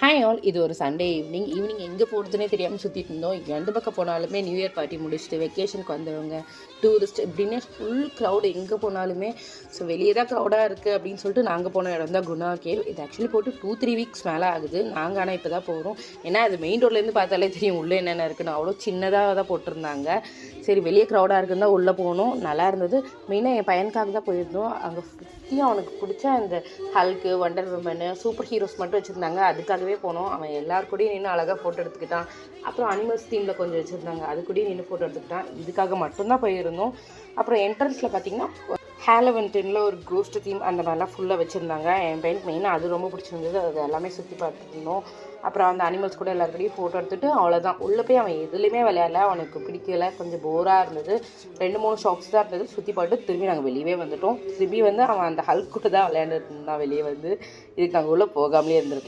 Hi all, இது ஒரு Sunday evening எங்கே போகிறதுனே தெரியாமல் சுற்றிட்டு இருந்தோம். எந்த பக்கம் போனாலுமே நியூ இயர் பார்ட்டி முடிச்சுட்டு வெக்கேஷனுக்கு வந்தவங்க, டூரிஸ்ட் இப்படின்னு ஃபுல் க்ரௌடு. எங்கே போனாலுமே ஸோ வெளியே தான் க்ரௌடாக இருக்குது அப்படின்னு சொல்லிட்டு நாங்கள் போன இடம் தான் குணா கேவ். இது ஆக்சுவலி போட்டு 2-3 வீக்ஸ் மேலே ஆகுது. நாங்கள் ஆனால் இப்போ தான் போகிறோம். ஏன்னா அது மெயின் ரோட்லேருந்து பார்த்தாலே தெரியும் உள்ளே என்னென்ன இருக்குன்னு. அவ்வளோ சின்னதாக தான் போட்டிருந்தாங்க. சரி, வெளியே க்ரௌடாக இருக்குன்னு தான் உள்ளே போகணும். நல்லா இருந்தது. மெயினாக என் பையனுக்காக தான் போயிருந்தோம். அங்கே சுற்றியும் அவனுக்கு பிடிச்ச அந்த Hulk, wonder woman, super heroes மட்டும் வச்சுருந்தாங்க. அதுக்காகவே போனோம். அவன் எல்லாருக்கூடையும் நின்று அழகாக ஃபோட்டோ எடுத்துக்கிட்டான். அப்புறம் அனிமல்ஸ் தீமில் கொஞ்சம் வச்சுருந்தாங்க, அது கூடயும் நின்று ஃபோட்டோ எடுத்துக்கிட்டான். இதுக்காக மட்டும்தான் போயிருந்தோம். அப்புறம் என்ட்ரன்ஸில் பார்த்திங்கன்னா ஹாலோவின்ல ஒரு கோஸ்ட் தீம் அந்த மாதிரிலாம் ஃபுல்லாக வச்சுருந்தாங்க. என் பையனுக்கு மெயினாக அது ரொம்ப பிடிச்சிருந்தது. அது எல்லாமே சுற்றி பார்த்துருந்தோம். அப்புறம் அந்த அனிமல்ஸ் கூட எல்லாருக்கூடையும் ஃபோட்டோ எடுத்துகிட்டு அவ்வளோதான். உள்ளே போய் அவன் எதுலேயுமே விளையாடல. அவனுக்கு பிடிக்கல, கொஞ்சம் போராக இருந்தது. 2-3 ஷாப்ஸ் தான் இருந்தது. சுற்றி பார்த்துட்டு திரும்பி நாங்கள் வெளியே வந்துட்டோம். திரும்பி அவன் அந்த ஹல்க் கூட தான் விளையாண்டுட்டு இருந்தான் வெளியே. இதுக்கு நாங்கள் உள்ளே போகாமலே இருந்திருக்கலாம்.